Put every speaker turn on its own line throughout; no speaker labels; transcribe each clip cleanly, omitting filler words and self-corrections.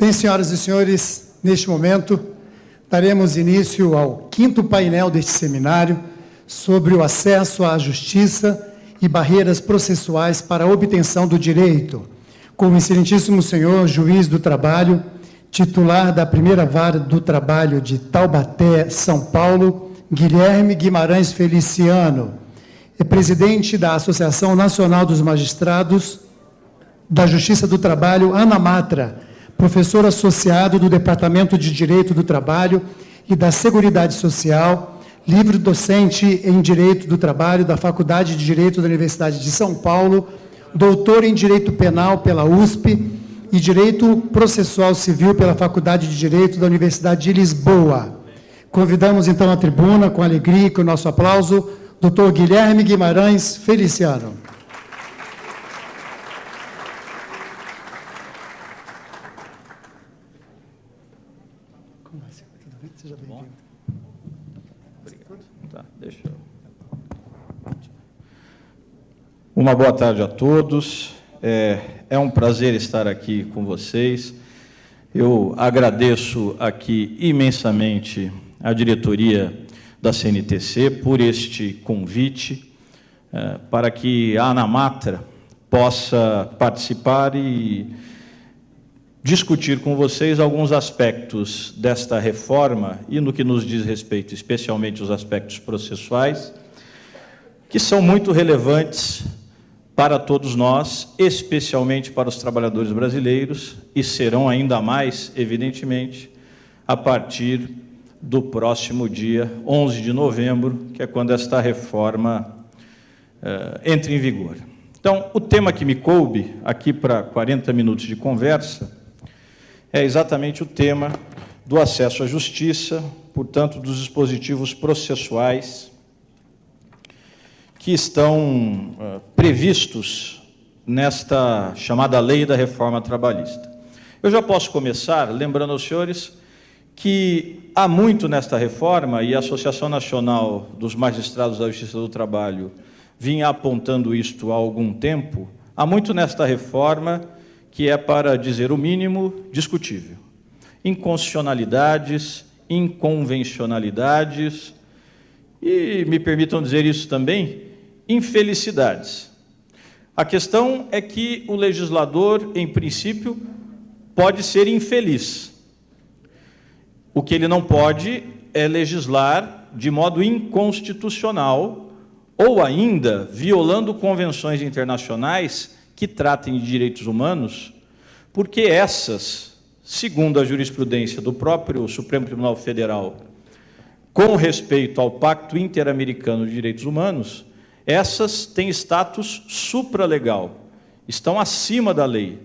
Bem, senhoras e senhores, neste momento, daremos início ao 5º painel deste seminário sobre o acesso à justiça e barreiras processuais para a obtenção do direito, com o excelentíssimo senhor juiz do trabalho, titular da primeira vara do trabalho de Taubaté, São Paulo, Guilherme Guimarães Feliciano, é presidente da Associação Nacional dos Magistrados da Justiça do Trabalho, Ana Matra, professor associado do Departamento de Direito do Trabalho e da Seguridade Social, livre docente em Direito do Trabalho da Faculdade de Direito da Universidade de São Paulo, doutor em Direito Penal pela USP e Direito Processual Civil pela Faculdade de Direito da Universidade de Lisboa. Convidamos, então, à tribuna, com alegria e com o nosso aplauso, doutor Guilherme Guimarães Feliciano.
Seja bem-vindo. Obrigado. Tá, deixa eu... Uma boa tarde a todos. É um prazer estar aqui com vocês. Eu agradeço aqui imensamente a diretoria da CNTC por este convite para que a Ana Matra possa participar e discutir com vocês alguns aspectos desta reforma e no que nos diz respeito, especialmente os aspectos processuais, que são muito relevantes para todos nós, especialmente para os trabalhadores brasileiros, e serão ainda mais, evidentemente, a partir do próximo dia 11 de novembro, que é quando esta reforma entra em vigor. Então, o tema que me coube aqui para 40 minutos de conversa é exatamente o tema do acesso à justiça, portanto, dos dispositivos processuais que estão previstos nesta chamada Lei da Reforma Trabalhista. Eu já posso começar lembrando aos senhores que há muito nesta reforma, e a Associação Nacional dos Magistrados da Justiça do Trabalho vinha apontando isto há algum tempo, há muito nesta reforma que é, para dizer o mínimo, discutível. Inconstitucionalidades, inconvencionalidades e, me permitam dizer isso também, infelicidades. A questão é que o legislador, em princípio, pode ser infeliz. O que ele não pode é legislar de modo inconstitucional ou ainda violando convenções internacionais que tratem de direitos humanos, porque essas, segundo a jurisprudência do próprio Supremo Tribunal Federal, com respeito ao Pacto Interamericano de Direitos Humanos, essas têm status supralegal, estão acima da lei.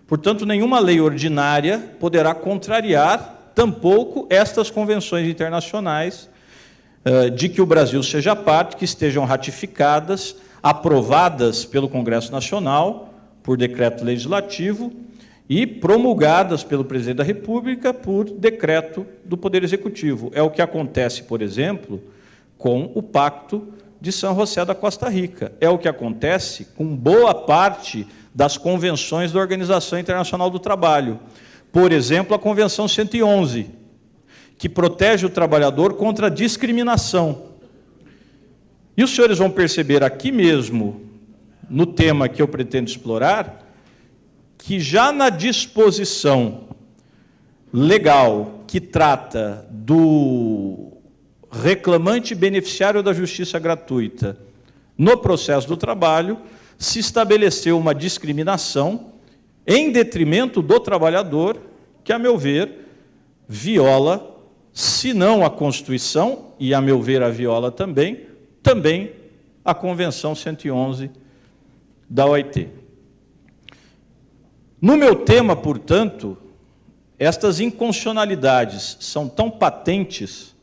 Portanto, nenhuma lei ordinária poderá contrariar, tampouco, estas convenções internacionais de que o Brasil seja parte, que estejam ratificadas, aprovadas pelo Congresso Nacional, por decreto legislativo, e promulgadas pelo Presidente da República por decreto do Poder Executivo. É o que acontece, por exemplo, com o Pacto de São José da Costa Rica. É o que acontece com boa parte das convenções da Organização Internacional do Trabalho. Por exemplo, a Convenção 111, que protege o trabalhador contra a discriminação. E os senhores vão perceber aqui mesmo, no tema que eu pretendo explorar, que já na disposição legal que trata do reclamante beneficiário da justiça gratuita no processo do trabalho, se estabeleceu uma discriminação em detrimento do trabalhador, que, a meu ver, viola, se não a Constituição, e, a meu ver, a viola também a Convenção 111 da OIT. No meu tema, portanto, estas inconstitucionalidades são tão patentes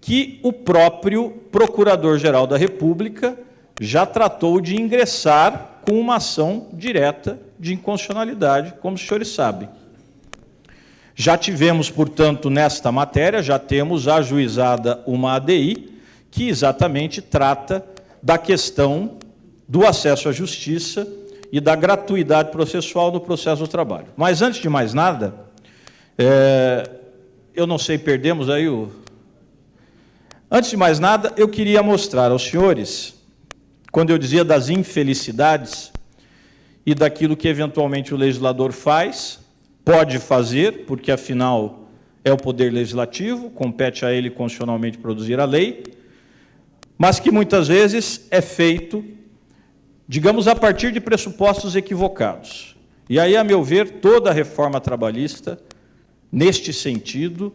que o próprio Procurador-Geral da República já tratou de ingressar com uma ação direta de inconstitucionalidade, como os senhores sabem. Já tivemos, portanto, nesta matéria, já temos ajuizada uma ADI que exatamente trata da questão do acesso à justiça e da gratuidade processual no processo do trabalho. Mas, antes de mais nada, eu não sei, perdemos aí o... Antes de mais nada, eu queria mostrar aos senhores, quando eu dizia das infelicidades e daquilo que eventualmente o legislador faz, pode fazer, porque afinal é o poder legislativo, compete a ele constitucionalmente produzir a lei, mas que muitas vezes é feito, digamos, a partir de pressupostos equivocados. E aí, a meu ver, toda a reforma trabalhista, neste sentido,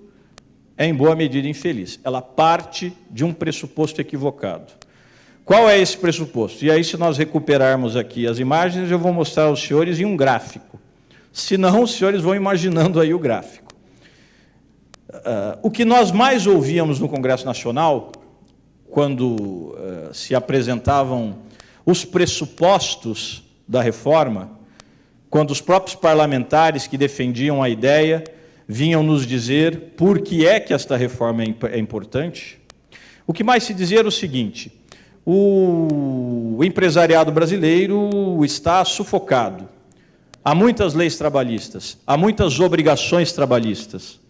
é em boa medida infeliz. Ela parte de um pressuposto equivocado. Qual é esse pressuposto? E aí, se nós recuperarmos aqui as imagens, eu vou mostrar aos senhores em um gráfico. Se não, os senhores vão imaginando aí o gráfico. O que nós mais ouvíamos no Congresso Nacional, quando se apresentavam os pressupostos da reforma, quando os próprios parlamentares que defendiam a ideia vinham nos dizer por que é que esta reforma é importante, o que mais se dizia era o seguinte: o empresariado brasileiro está sufocado. Há muitas leis trabalhistas, há muitas obrigações trabalhistas.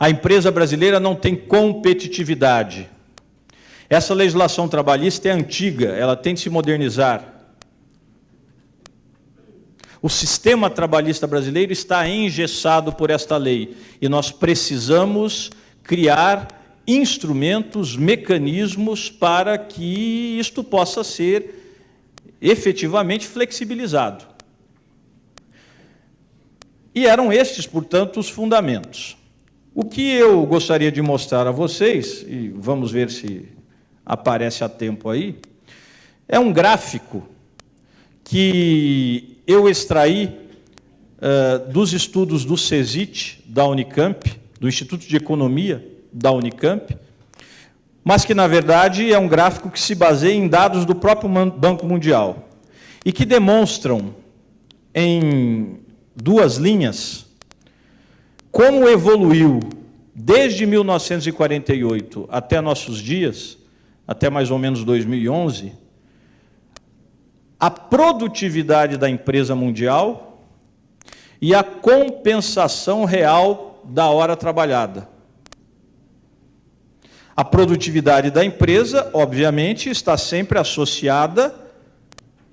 A empresa brasileira não tem competitividade. Essa legislação trabalhista é antiga, ela tem de se modernizar. O sistema trabalhista brasileiro está engessado por esta lei e nós precisamos criar instrumentos, mecanismos para que isto possa ser efetivamente flexibilizado. E eram estes, portanto, os fundamentos. O que eu gostaria de mostrar a vocês, e vamos ver se aparece a tempo aí, é um gráfico que eu extraí dos estudos do CESIT, da Unicamp, do Instituto de Economia da Unicamp, mas que, na verdade, é um gráfico que se baseia em dados do próprio Banco Mundial e que demonstram, em duas linhas, como evoluiu desde 1948 até nossos dias, até mais ou menos 2011, a produtividade da empresa mundial e a compensação real da hora trabalhada. A produtividade da empresa, obviamente, está sempre associada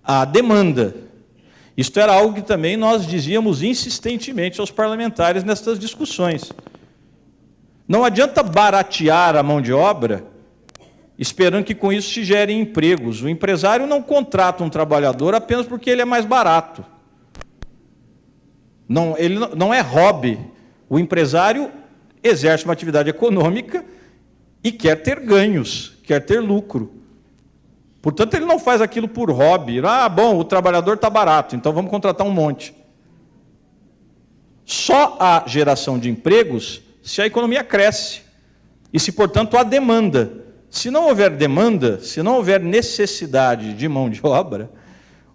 à demanda. Isto era algo que também nós dizíamos insistentemente aos parlamentares nestas discussões. Não adianta baratear a mão de obra, esperando que com isso se gerem empregos. O empresário não contrata um trabalhador apenas porque ele é mais barato. Não, ele não é hobby. O empresário exerce uma atividade econômica e quer ter ganhos, quer ter lucro. Portanto, ele não faz aquilo por hobby. Ah, bom, o trabalhador está barato, então vamos contratar um monte. Só há geração de empregos se a economia cresce e se, portanto, há demanda. Se não houver demanda, se não houver necessidade de mão de obra,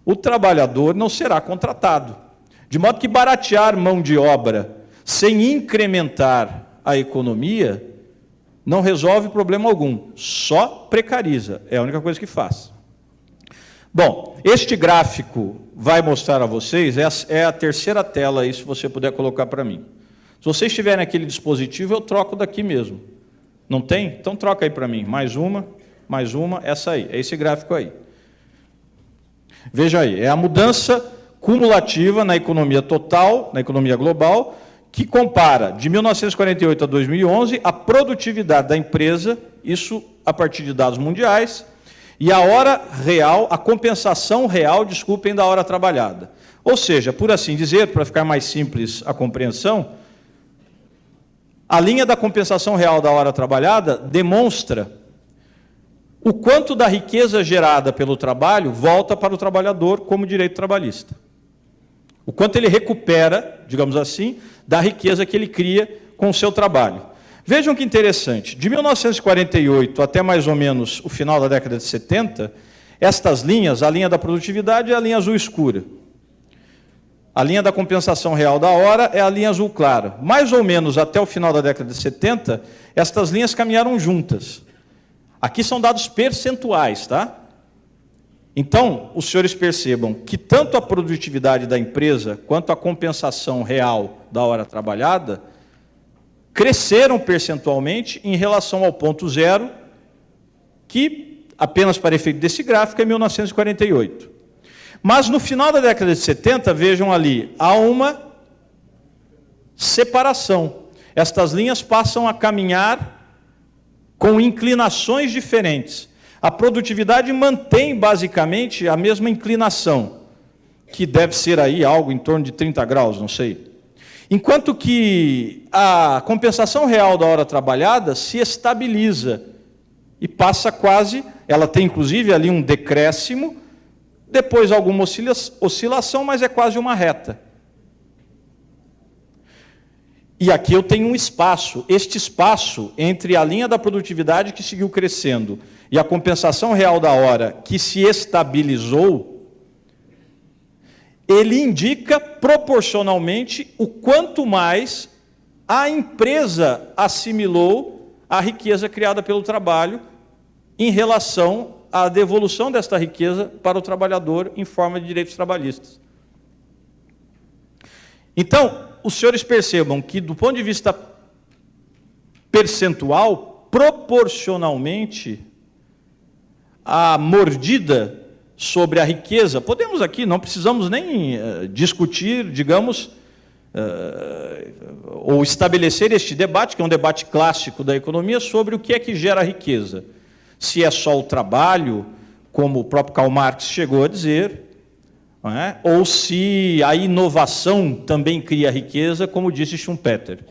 o trabalhador não será contratado. De modo que baratear mão de obra sem incrementar a economia não resolve problema algum, só precariza, é a única coisa que faz. Bom, este gráfico vai mostrar a vocês, é a terceira tela aí, se você puder colocar para mim. Se vocês tiverem aquele dispositivo, eu troco daqui mesmo. Não tem? Então troca aí para mim, mais uma, essa aí, é esse gráfico aí. Veja aí, é a mudança cumulativa na economia total, na economia global, que compara de 1948 a 2011 a produtividade da empresa, isso a partir de dados mundiais, e a hora real, a compensação real, desculpem, da hora trabalhada. Ou seja, por assim dizer, para ficar mais simples a compreensão, a linha da compensação real da hora trabalhada demonstra o quanto da riqueza gerada pelo trabalho volta para o trabalhador como direito trabalhista. O quanto ele recupera, digamos assim, da riqueza que ele cria com o seu trabalho. Vejam que interessante, de 1948 até mais ou menos o final da década de 70, estas linhas, a linha da produtividade é a linha azul escura. A linha da compensação real da hora é a linha azul clara. Mais ou menos até o final da década de 70, estas linhas caminharam juntas. Aqui são dados percentuais, tá? Então, os senhores percebam que tanto a produtividade da empresa quanto a compensação real da hora trabalhada cresceram percentualmente em relação ao ponto zero, que, apenas para efeito desse gráfico, é 1948. Mas, no final da década de 70, vejam ali, há uma separação. Estas linhas passam a caminhar com inclinações diferentes. A produtividade mantém, basicamente, a mesma inclinação, que deve ser aí algo em torno de 30 graus, não sei. Enquanto que a compensação real da hora trabalhada se estabiliza e passa quase, ela tem inclusive ali um decréscimo, depois alguma oscilação, mas é quase uma reta. E aqui eu tenho um espaço, este espaço entre a linha da produtividade que seguiu crescendo e a compensação real da hora que se estabilizou, ele indica proporcionalmente o quanto mais a empresa assimilou a riqueza criada pelo trabalho em relação à devolução desta riqueza para o trabalhador em forma de direitos trabalhistas. Então, os senhores percebam que, do ponto de vista percentual, proporcionalmente, a mordida sobre a riqueza, podemos aqui, não precisamos nem discutir, digamos, ou estabelecer este debate, que é um debate clássico da economia, sobre o que é que gera riqueza. Se é só o trabalho, como o próprio Karl Marx chegou a dizer, não é? Ou se a inovação também cria riqueza, como disse Schumpeter.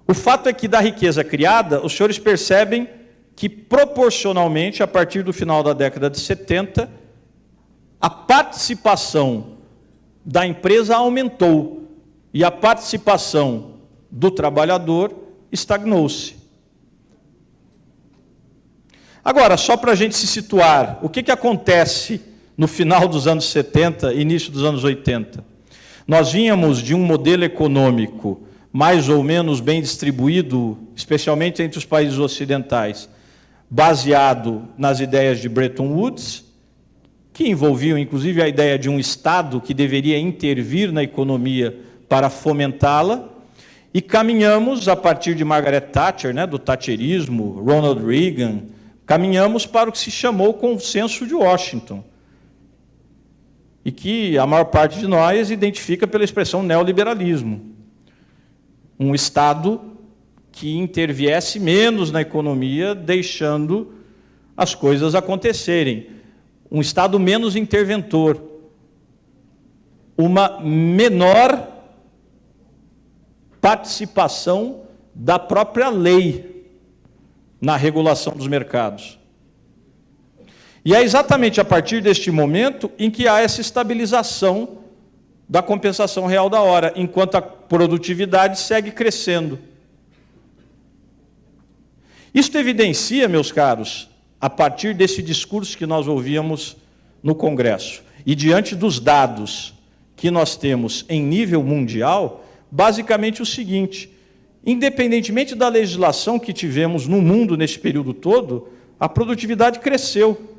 O fato é que da riqueza criada, os senhores percebem que proporcionalmente, a partir do final da década de 70, a participação da empresa aumentou e a participação do trabalhador estagnou-se. Agora, só para a gente se situar, o que acontece no final dos anos 70 e início dos anos 80? Nós vínhamos de um modelo econômico mais ou menos bem distribuído, especialmente entre os países ocidentais, baseado nas ideias de Bretton Woods, que envolviam inclusive a ideia de um Estado que deveria intervir na economia para fomentá-la, e caminhamos, a partir de Margaret Thatcher, do thatcherismo, Ronald Reagan, caminhamos para o que se chamou o Consenso de Washington, e que a maior parte de nós identifica pela expressão neoliberalismo. Um Estado que interviesse menos na economia, deixando as coisas acontecerem. Um Estado menos interventor. Uma menor participação da própria lei na regulação dos mercados. E é exatamente a partir deste momento em que há essa estabilização da compensação real da hora, enquanto a produtividade segue crescendo. Isto evidencia, meus caros, a partir desse discurso que nós ouvíamos no Congresso, e diante dos dados que nós temos em nível mundial, basicamente o seguinte: independentemente da legislação que tivemos no mundo nesse período todo, a produtividade cresceu.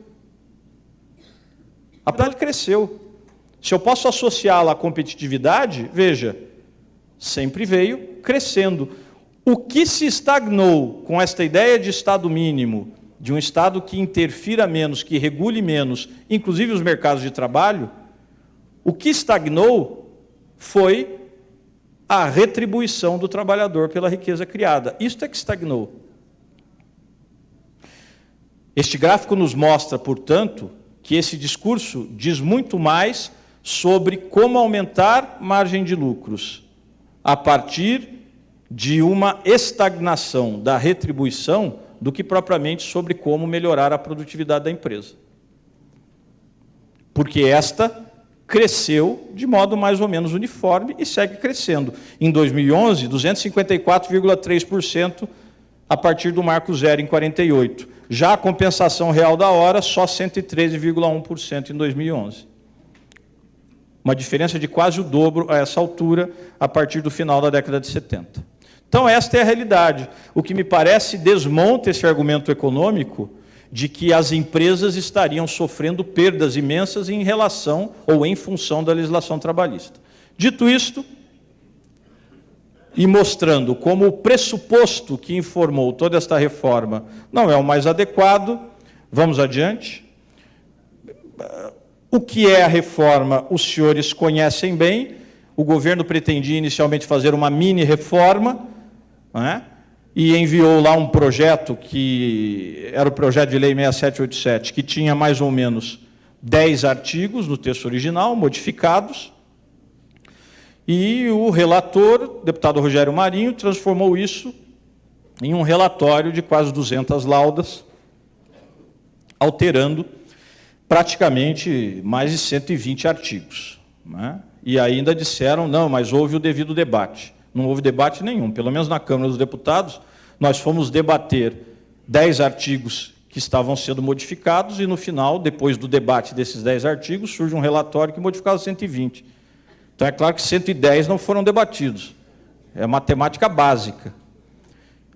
A produtividade cresceu. Se eu posso associá-la à competitividade, veja, sempre veio crescendo. O que se estagnou com esta ideia de Estado mínimo, de um Estado que interfira menos, que regule menos, inclusive os mercados de trabalho, o que estagnou foi a retribuição do trabalhador pela riqueza criada. Isto é que estagnou. Este gráfico nos mostra, portanto, que esse discurso diz muito mais sobre como aumentar margem de lucros a partir de uma estagnação da retribuição do que propriamente sobre como melhorar a produtividade da empresa. Porque esta cresceu de modo mais ou menos uniforme e segue crescendo. Em 2011, 254,3% a partir do marco zero em 48. Já a compensação real da hora, só 113,1% em 2011. Uma diferença de quase o dobro a essa altura, a partir do final da década de 70. Então, esta é a realidade. O que me parece desmonta esse argumento econômico de que as empresas estariam sofrendo perdas imensas em relação ou em função da legislação trabalhista. Dito isto, e mostrando como o pressuposto que informou toda esta reforma não é o mais adequado, vamos adiante. O que é a reforma, os senhores conhecem bem. O governo pretendia inicialmente fazer uma mini-reforma, não é? E enviou lá um projeto, que era o projeto de lei 6787, que tinha mais ou menos 10 artigos no texto original, modificados, e o relator, deputado Rogério Marinho, transformou isso em um relatório de quase 200 laudas, alterando praticamente mais de 120 artigos. Né? E ainda disseram, não, mas houve o devido debate. Não houve debate nenhum, pelo menos na Câmara dos Deputados, nós fomos debater 10 artigos que estavam sendo modificados e, no final, depois do debate desses 10 artigos, surge um relatório que modificava 120. Então, é claro que 110 não foram debatidos. É matemática básica.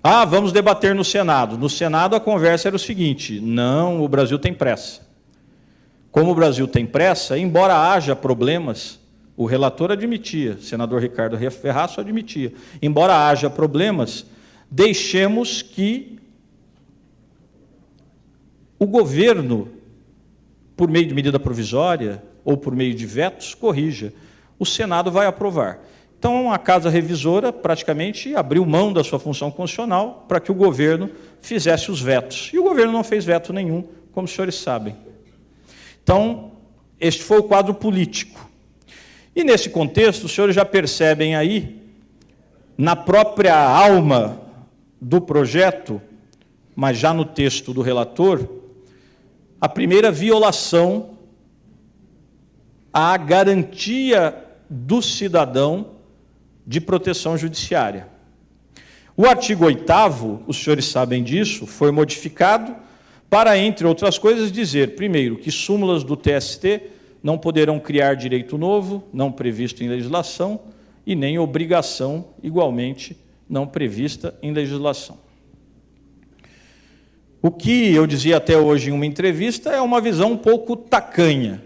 Ah, vamos debater no Senado. No Senado, a conversa era o seguinte, não, o Brasil tem pressa. Como o Brasil tem pressa, embora haja problemas, o relator admitia, o senador Ricardo Ferraço admitia, embora haja problemas, deixemos que o governo, por meio de medida provisória ou por meio de vetos, corrija. O Senado vai aprovar. Então, a Casa Revisora praticamente abriu mão da sua função constitucional para que o governo fizesse os vetos. E o governo não fez veto nenhum, como os senhores sabem. Então, este foi o quadro político. E, nesse contexto, os senhores já percebem aí, na própria alma do projeto, mas já no texto do relator, a primeira violação à garantia do cidadão de proteção judiciária. O artigo 8º, os senhores sabem disso, foi modificado para, entre outras coisas, dizer, primeiro, que súmulas do TST não poderão criar direito novo, não previsto em legislação, e nem obrigação, igualmente, não prevista em legislação. O que eu dizia até hoje em uma entrevista é uma visão um pouco tacanha.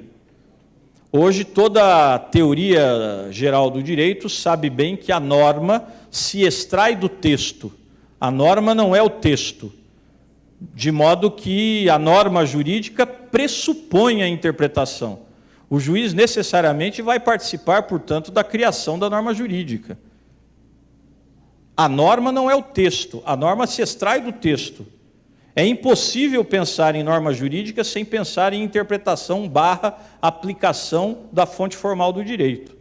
Hoje, toda a teoria geral do direito sabe bem que a norma se extrai do texto. A norma não é o texto, de modo que a norma jurídica pressupõe a interpretação. O juiz necessariamente vai participar, portanto, da criação da norma jurídica. A norma não é o texto, a norma se extrai do texto. É impossível pensar em norma jurídica sem pensar em interpretação / aplicação da fonte formal do direito.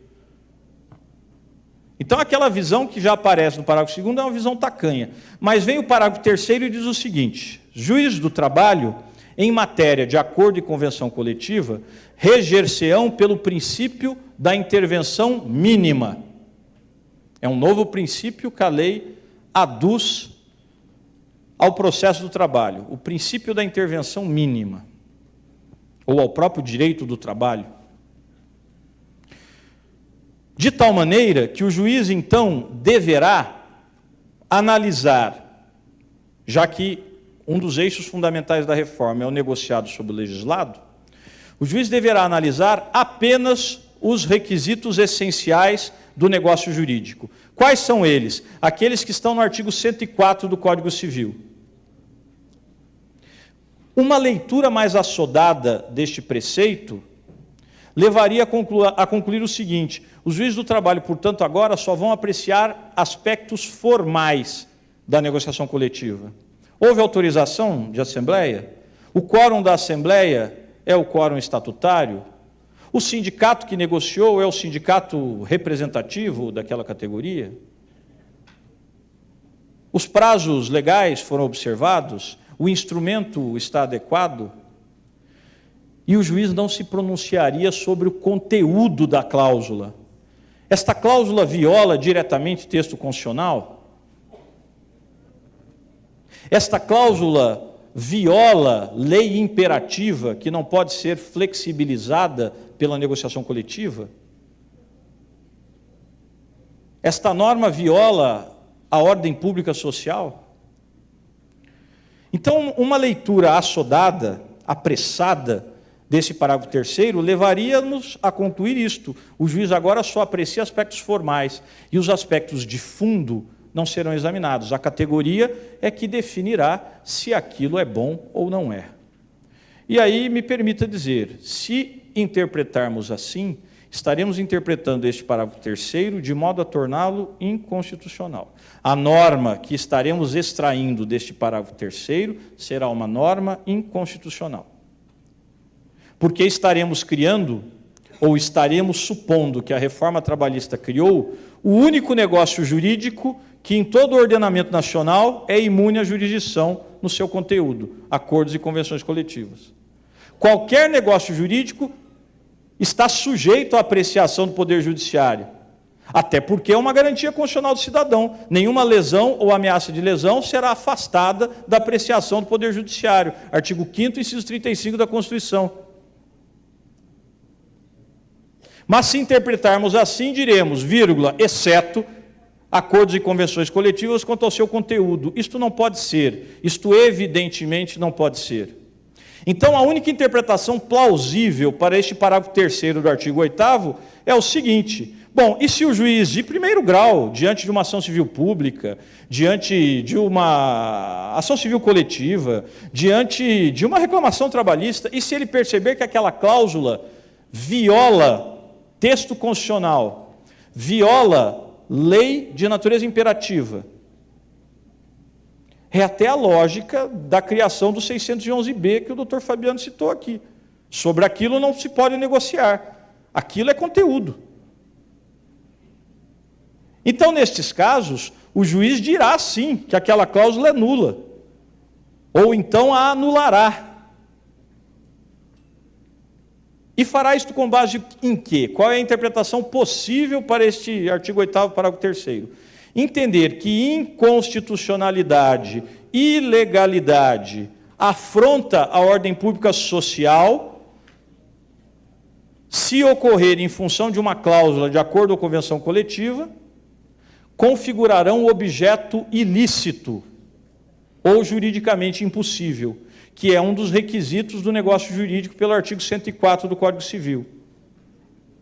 Então, aquela visão que já aparece no parágrafo 2º é uma visão tacanha. Mas vem o parágrafo 3º e diz o seguinte, juízes do trabalho, em matéria de acordo e convenção coletiva, reger-se-ão pelo princípio da intervenção mínima. É um novo princípio que a lei aduz ao processo do trabalho, o princípio da intervenção mínima, ou ao próprio direito do trabalho. De tal maneira que o juiz, então, deverá analisar, já que um dos eixos fundamentais da reforma é o negociado sobre o legislado, o juiz deverá analisar apenas os requisitos essenciais do negócio jurídico. Quais são eles? Aqueles que estão no artigo 104 do Código Civil. Uma leitura mais assodada deste preceito levaria a concluir o seguinte, os juízes do trabalho, portanto, agora só vão apreciar aspectos formais da negociação coletiva. Houve autorização de assembleia? O quórum da assembleia é o quórum estatutário? O sindicato que negociou é o sindicato representativo daquela categoria? Os prazos legais foram observados? O instrumento está adequado? E o juiz não se pronunciaria sobre o conteúdo da cláusula. Esta cláusula viola diretamente o texto constitucional? Esta cláusula viola lei imperativa que não pode ser flexibilizada pela negociação coletiva? Esta norma viola a ordem pública social? Então, uma leitura assodada, apressada, desse parágrafo 3º, levaria-nos a concluir isto. O juiz agora só aprecia aspectos formais, e os aspectos de fundo não serão examinados. A categoria é que definirá se aquilo é bom ou não é. E aí, me permita dizer, se interpretarmos assim, estaremos interpretando este parágrafo 3º de modo a torná-lo inconstitucional. A norma que estaremos extraindo deste parágrafo 3º será uma norma inconstitucional. Porque estaremos criando, ou estaremos supondo que a reforma trabalhista criou, o único negócio jurídico que em todo o ordenamento nacional é imune à jurisdição no seu conteúdo, acordos e convenções coletivas. Qualquer negócio jurídico está sujeito à apreciação do Poder Judiciário, até porque é uma garantia constitucional do cidadão. Nenhuma lesão ou ameaça de lesão será afastada da apreciação do Poder Judiciário. Artigo 5º, inciso 35 da Constituição. Mas se interpretarmos assim, diremos, vírgula, exceto acordos e convenções coletivas quanto ao seu conteúdo. Isto não pode ser, isto evidentemente não pode ser. Então, a única interpretação plausível para este parágrafo 3º do artigo 8º é o seguinte: bom, e se o juiz de primeiro grau, diante de uma ação civil pública, diante de uma ação civil coletiva, diante de uma reclamação trabalhista, e se ele perceber que aquela cláusula viola texto constitucional, viola lei de natureza imperativa? É até a lógica da criação do 611B que o doutor Fabiano citou aqui. Sobre aquilo não se pode negociar. Aquilo é conteúdo. Então, nestes casos, o juiz dirá sim que aquela cláusula é nula. Ou então a anulará. E fará isto com base em quê? Qual é a interpretação possível para este artigo 8º, parágrafo 3º? Entender que inconstitucionalidade, ilegalidade afronta a ordem pública social se ocorrer em função de uma cláusula de acordo ou convenção coletiva, configurarão objeto ilícito ou juridicamente impossível, que é um dos requisitos do negócio jurídico pelo artigo 104 do Código Civil.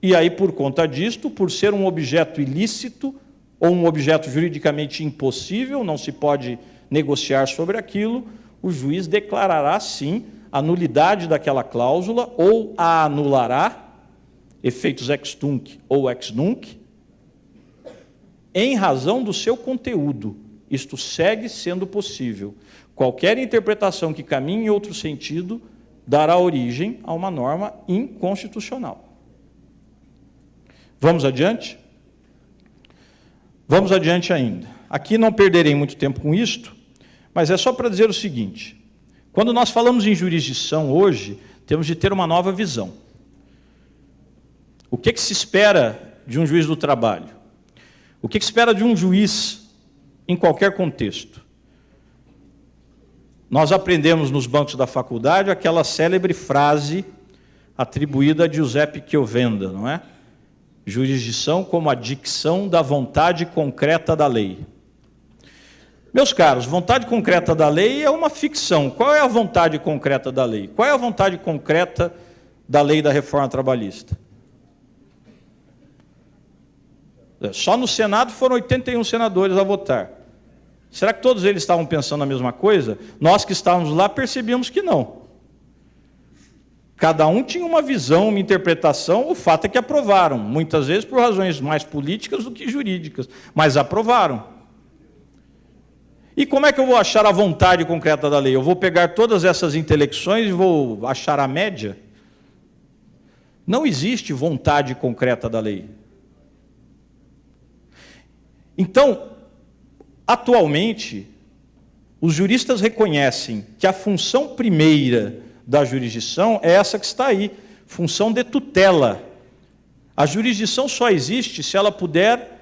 E aí, por conta disto, por ser um objeto ilícito ou um objeto juridicamente impossível, não se pode negociar sobre aquilo, o juiz declarará, sim, a nulidade daquela cláusula ou a anulará, efeitos ex tunc ou ex nunc, em razão do seu conteúdo. Isto segue sendo possível. Qualquer interpretação que caminhe em outro sentido dará origem a uma norma inconstitucional. Vamos adiante? Vamos adiante ainda. Aqui não perderei muito tempo com isto, mas é só para dizer o seguinte: quando nós falamos em jurisdição hoje, temos de ter uma nova visão. O que se espera de um juiz do trabalho? O que se espera de um juiz em qualquer contexto? Nós aprendemos nos bancos da faculdade aquela célebre frase atribuída a Giuseppe Chiovenda, não é? Jurisdição como a dicção da vontade concreta da lei. Meus caros, vontade concreta da lei é uma ficção. Qual é a vontade concreta da lei? Qual é a vontade concreta da lei da reforma trabalhista? Só no Senado foram 81 senadores a votar. Será que todos eles estavam pensando a mesma coisa? Nós que estávamos lá percebíamos que não. Cada um tinha uma visão, uma interpretação, o fato é que aprovaram, muitas vezes por razões mais políticas do que jurídicas, mas aprovaram. E como é que eu vou achar a vontade concreta da lei? Eu vou pegar todas essas intelecções e vou achar a média? Não existe vontade concreta da lei. Então, atualmente, os juristas reconhecem que a função primeira da jurisdição é essa que está aí, função de tutela. A jurisdição só existe se ela puder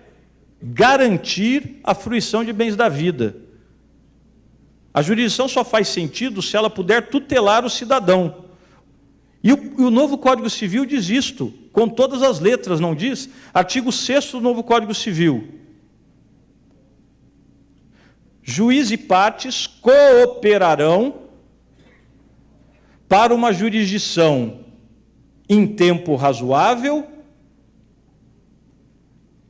garantir a fruição de bens da vida. A jurisdição só faz sentido se ela puder tutelar o cidadão. E o novo Código Civil diz isto, com todas as letras, não diz? Artigo 6º do novo Código Civil. juiz e partes cooperarão para uma jurisdição em tempo razoável,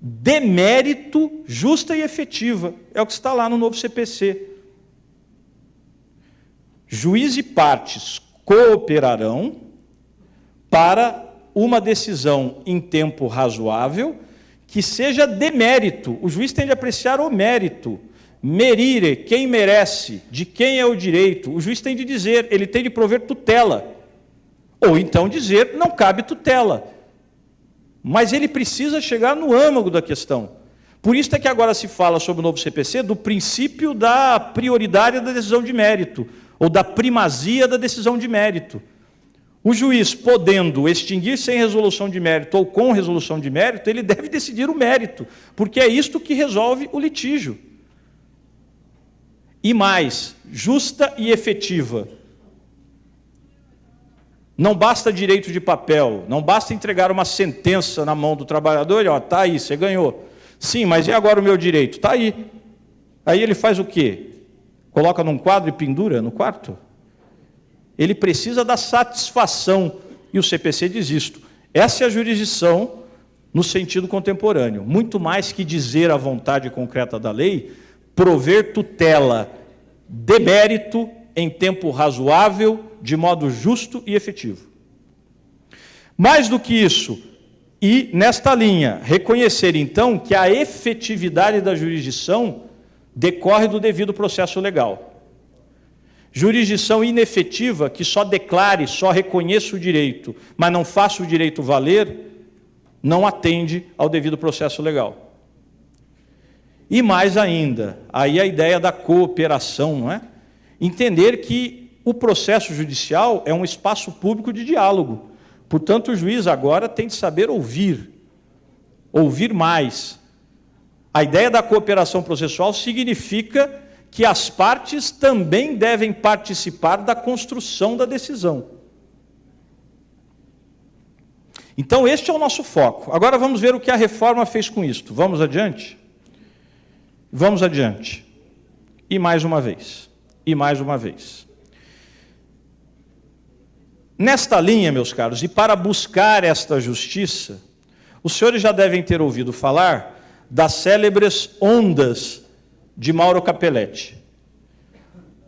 de mérito, justa e efetiva. É o que está lá no novo CPC. Juiz e partes cooperarão para uma decisão em tempo razoável que seja de mérito. O juiz tem de apreciar o mérito. Merire, quem merece, de quem é o direito. O juiz tem de dizer, ele tem de prover tutela. Ou então dizer, não cabe tutela. Mas ele precisa chegar no âmago da questão. Por isso é que agora se fala sobre o novo CPC do princípio da prioridade da decisão de mérito, ou da primazia da decisão de mérito. O juiz, podendo extinguir sem resolução de mérito ou com resolução de mérito, ele deve decidir o mérito, porque é isto que resolve o litígio. E mais, justa e efetiva. Não basta direito de papel, não basta entregar uma sentença na mão do trabalhador e, ó, tá aí, você ganhou. Sim, mas e agora o meu direito? Tá aí. Aí ele faz o quê? Coloca num quadro e pendura no quarto? Ele precisa da satisfação, e o CPC diz isto. Essa é a jurisdição no sentido contemporâneo. Muito mais que dizer a vontade concreta da lei, prover tutela de mérito em tempo razoável, de modo justo e efetivo. Mais do que isso, e nesta linha, reconhecer então que a efetividade da jurisdição decorre do devido processo legal. Jurisdição inefetiva, que só declare, só reconheça o direito, mas não faça o direito valer, não atende ao devido processo legal. E mais ainda, aí a ideia da cooperação, não é? Entender que o processo judicial é um espaço público de diálogo. Portanto, o juiz agora tem de saber ouvir mais. A ideia da cooperação processual significa que as partes também devem participar da construção da decisão. Então, este é o nosso foco. Agora vamos ver o que a reforma fez com isto. Vamos adiante? Vamos adiante. E mais uma vez. E mais uma vez. Nesta linha, meus caros, e para buscar esta justiça, os senhores já devem ter ouvido falar das célebres ondas de Mauro Capelletti.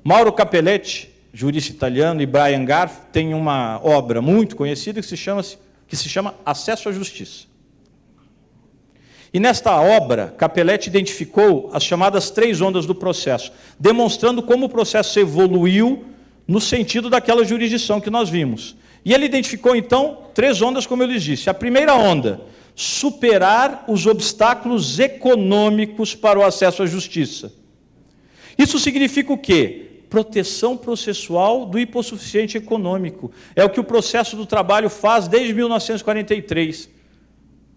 Mauro Capelletti, jurista italiano, e Brian Garf têm uma obra muito conhecida que se chama Acesso à Justiça. E nesta obra, Capelletti identificou as chamadas 3 ondas do processo, demonstrando como o processo evoluiu no sentido daquela jurisdição que nós vimos. E ele identificou, então, 3 ondas, como eu lhes disse. A primeira onda, superar os obstáculos econômicos para o acesso à justiça. Isso significa o quê? Proteção processual do hipossuficiente econômico. É o que o processo do trabalho faz desde 1943,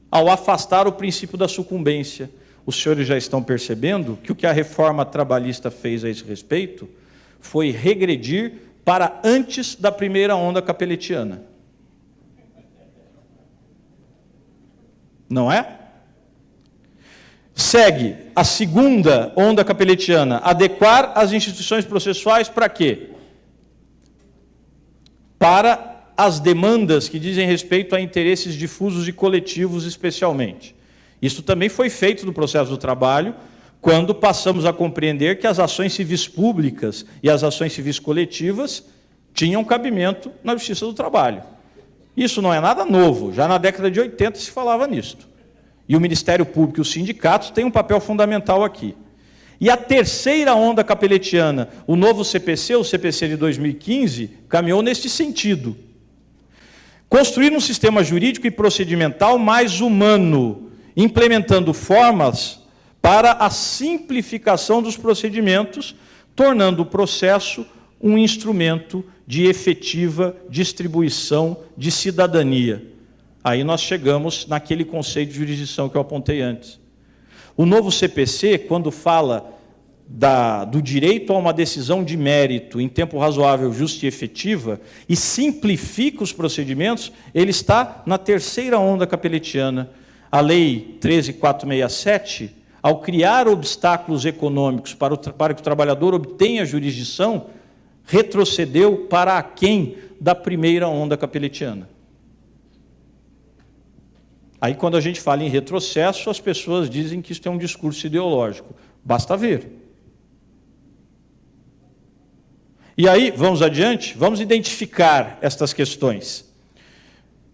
ao afastar o princípio da sucumbência. Os senhores já estão percebendo que o que a reforma trabalhista fez a esse respeito foi regredir para antes da primeira onda capelletiana. Não é? Segue a segunda onda capelletiana, adequar as instituições processuais para quê? Para as demandas que dizem respeito a interesses difusos e coletivos especialmente. Isso também foi feito no processo do trabalho, quando passamos a compreender que as ações civis públicas e as ações civis coletivas tinham cabimento na Justiça do Trabalho. Isso não é nada novo, já na década de 80 se falava nisso. E o Ministério Público e os sindicatos têm um papel fundamental aqui. E a terceira onda capelletiana, o novo CPC, o CPC de 2015, caminhou neste sentido. Construir um sistema jurídico e procedimental mais humano, implementando formas para a simplificação dos procedimentos, tornando o processo um instrumento de efetiva distribuição de cidadania. Aí nós chegamos naquele conceito de jurisdição que eu apontei antes. O novo CPC, quando fala do direito a uma decisão de mérito em tempo razoável, justa e efetiva, e simplifica os procedimentos, ele está na terceira onda capelletiana. A Lei 13.467 ao criar obstáculos econômicos para que o trabalhador obtenha jurisdição, retrocedeu para aquém da primeira onda capeletiana. Aí, quando a gente fala em retrocesso, as pessoas dizem que isso é um discurso ideológico. Basta ver. E aí, vamos adiante, vamos identificar estas questões.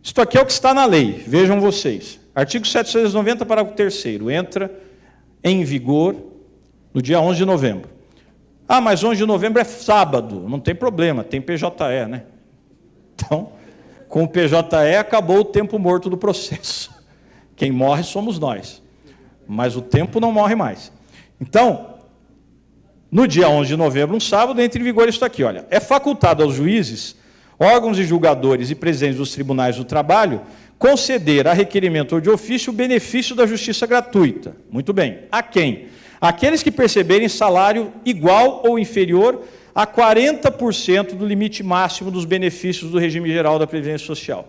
Isto aqui é o que está na lei, vejam vocês. Artigo 790, parágrafo 3º, entra em vigor no dia 11 de novembro. Ah, mas 11 de novembro é sábado, não tem problema, tem PJE, né? Então, com o PJE acabou o tempo morto do processo. Quem morre somos nós, mas o tempo não morre mais. Então, no dia 11 de novembro, um sábado, entra em vigor isso aqui, olha. É facultado aos juízes, órgãos e julgadores e presidentes dos tribunais do trabalho conceder a requerimento ou de ofício o benefício da justiça gratuita. Muito bem. A quem? Aqueles que perceberem salário igual ou inferior a 40% do limite máximo dos benefícios do regime geral da Previdência Social.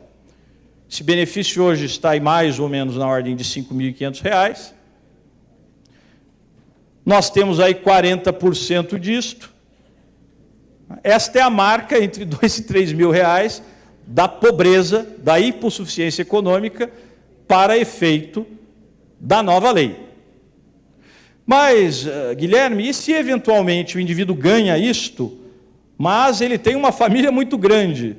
Esse benefício hoje está aí mais ou menos na ordem de R$ 5.500. Nós temos aí 40% disto. Esta é a marca entre R$ 2 e R$ 3.000 da pobreza, da hipossuficiência econômica, para efeito da nova lei. Mas, Guilherme, e se eventualmente o indivíduo ganha isto, mas ele tem uma família muito grande?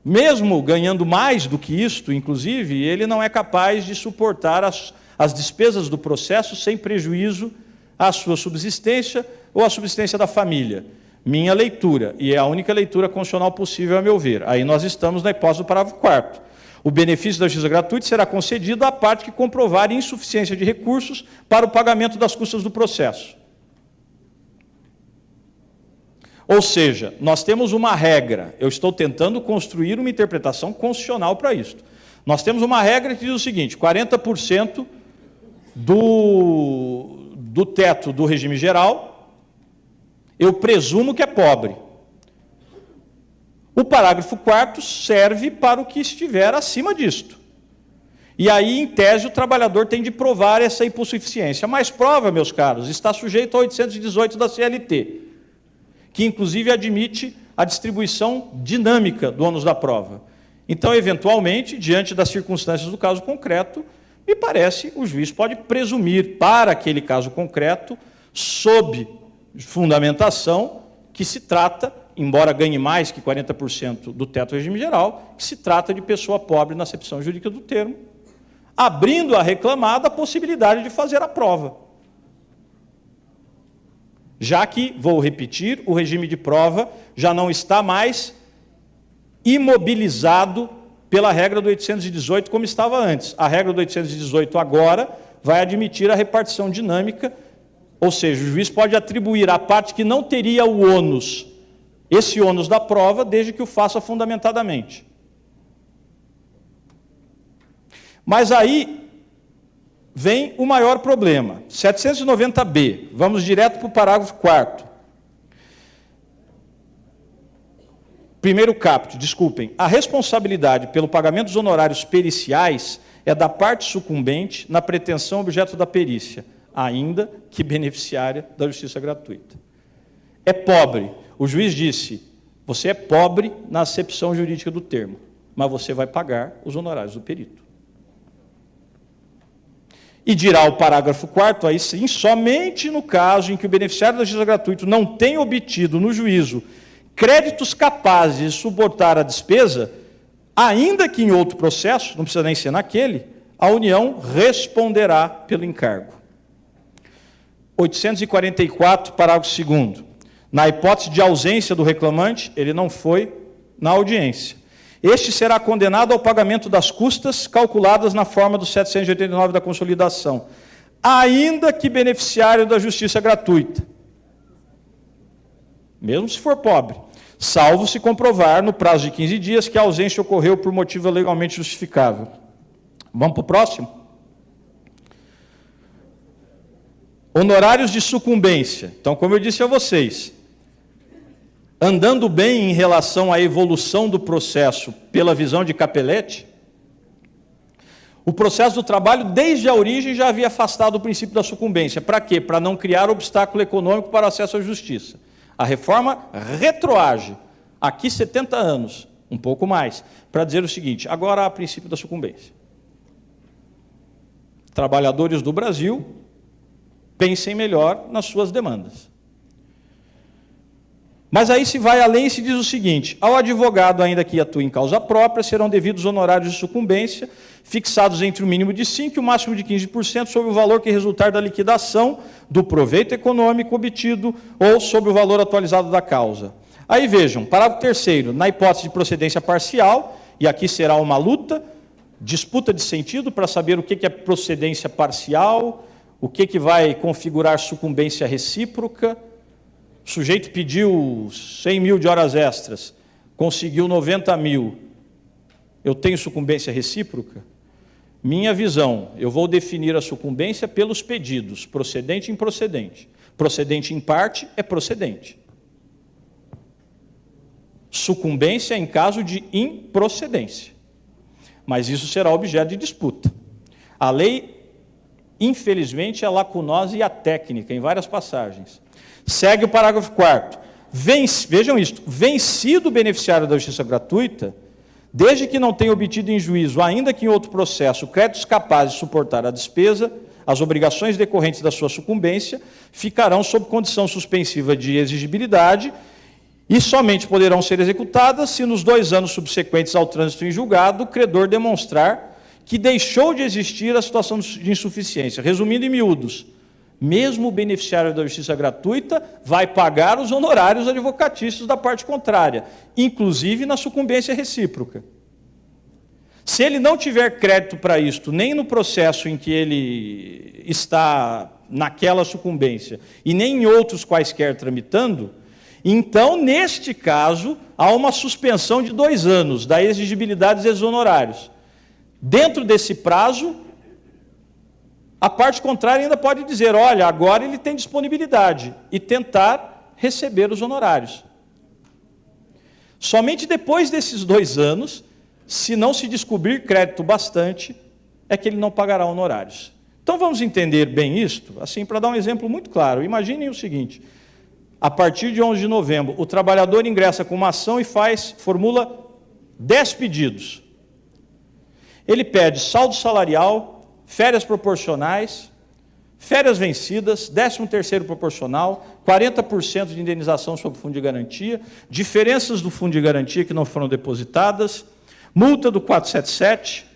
Mesmo ganhando mais do que isto, inclusive, ele não é capaz de suportar as despesas do processo sem prejuízo à sua subsistência ou à subsistência da família. Minha leitura, e é a única leitura constitucional possível, a meu ver. Aí nós estamos na hipótese do parágrafo 4º. O benefício da justiça gratuita será concedido à parte que comprovar insuficiência de recursos para o pagamento das custas do processo. Ou seja, nós temos uma regra, eu estou tentando construir uma interpretação constitucional para isto. Nós temos uma regra que diz o seguinte: 40% do teto do regime geral, eu presumo que é pobre. O parágrafo 4º serve para o que estiver acima disto. E aí, em tese, o trabalhador tem de provar essa hipossuficiência. Mas prova, meus caros, está sujeito ao 818 da CLT, que inclusive admite a distribuição dinâmica do ônus da prova. Então, eventualmente, diante das circunstâncias do caso concreto, me parece, o juiz pode presumir para aquele caso concreto, sob fundamentação, que se trata, embora ganhe mais que 40% do teto do regime geral, que se trata de pessoa pobre na acepção jurídica do termo, abrindo a reclamada a possibilidade de fazer a prova. Já que, vou repetir, o regime de prova já não está mais imobilizado pela regra do 818 como estava antes. A regra do 818 agora vai admitir a repartição dinâmica, ou seja, o juiz pode atribuir à parte que não teria o ônus, esse ônus da prova, desde que o faça fundamentadamente. Mas aí vem o maior problema. 790b, vamos direto para o parágrafo 4º. Primeiro caput, desculpem. A responsabilidade pelo pagamento dos honorários periciais é da parte sucumbente na pretensão objeto da perícia, ainda que beneficiária da justiça gratuita. É pobre. O juiz disse, você é pobre na acepção jurídica do termo, mas você vai pagar os honorários do perito. E dirá o parágrafo 4º, aí sim, somente no caso em que o beneficiário da justiça gratuita não tenha obtido no juízo créditos capazes de suportar a despesa, ainda que em outro processo, não precisa nem ser naquele, a União responderá pelo encargo. 844, parágrafo 2º. Na hipótese de ausência do reclamante, ele não foi na audiência. Este será condenado ao pagamento das custas calculadas na forma do 789 da Consolidação, ainda que beneficiário da justiça gratuita, mesmo se for pobre, salvo se comprovar no prazo de 15 dias que a ausência ocorreu por motivo legalmente justificável. Vamos para o próximo? Honorários de sucumbência. Então, como eu disse a vocês, andando bem em relação à evolução do processo pela visão de Capelletti, O processo do trabalho, desde a origem, já havia afastado o princípio da sucumbência. Para quê? Para não criar obstáculo econômico para o acesso à justiça. A reforma retroage, aqui 70 anos, um pouco mais, para dizer o seguinte: agora há princípio da sucumbência. Trabalhadores do Brasil, pensem melhor nas suas demandas. Mas aí se vai além e se diz o seguinte: ao advogado, ainda que atue em causa própria, serão devidos honorários de sucumbência, fixados entre o mínimo de 5% e o máximo de 15% sobre o valor que resultar da liquidação do proveito econômico obtido ou sobre o valor atualizado da causa. Aí vejam, parágrafo 3º, na hipótese de procedência parcial, e aqui será uma luta, disputa de sentido para saber o que é procedência parcial, o que vai configurar sucumbência recíproca. O sujeito pediu 100 mil de horas extras, conseguiu 90 mil. Eu tenho sucumbência recíproca? Minha visão, eu vou definir a sucumbência pelos pedidos, procedente e improcedente. Procedente em parte é procedente. Sucumbência em caso de improcedência. Mas isso será objeto de disputa. A lei, infelizmente, é lacunosa e atécnica em várias passagens. Segue o parágrafo 4º. Vejam isto: vencido o beneficiário da justiça gratuita, desde que não tenha obtido em juízo, ainda que em outro processo, créditos capazes de suportar a despesa, as obrigações decorrentes da sua sucumbência ficarão sob condição suspensiva de exigibilidade e somente poderão ser executadas se nos 2 anos subsequentes ao trânsito em julgado o credor demonstrar que deixou de existir a situação de insuficiência. Resumindo em miúdos, mesmo o beneficiário da justiça gratuita vai pagar os honorários advocatícios da parte contrária, inclusive na sucumbência recíproca. Se ele não tiver crédito para isto, nem no processo em que ele está naquela sucumbência, e nem em outros quaisquer tramitando, então, neste caso, há uma suspensão de 2 anos da exigibilidade dos honorários. Dentro desse prazo, a parte contrária ainda pode dizer: olha, agora ele tem disponibilidade, e tentar receber os honorários. Somente depois desses 2 anos, se não se descobrir crédito bastante, é que ele não pagará honorários. Então vamos entender bem isto, assim, para dar um exemplo muito claro. Imaginem o seguinte: a partir de 11 de novembro, o trabalhador ingressa com uma ação e formula 10 pedidos. Ele pede saldo salarial, férias proporcionais, férias vencidas, 13º proporcional, 40% de indenização sobre o fundo de garantia, diferenças do fundo de garantia que não foram depositadas, multa do 477,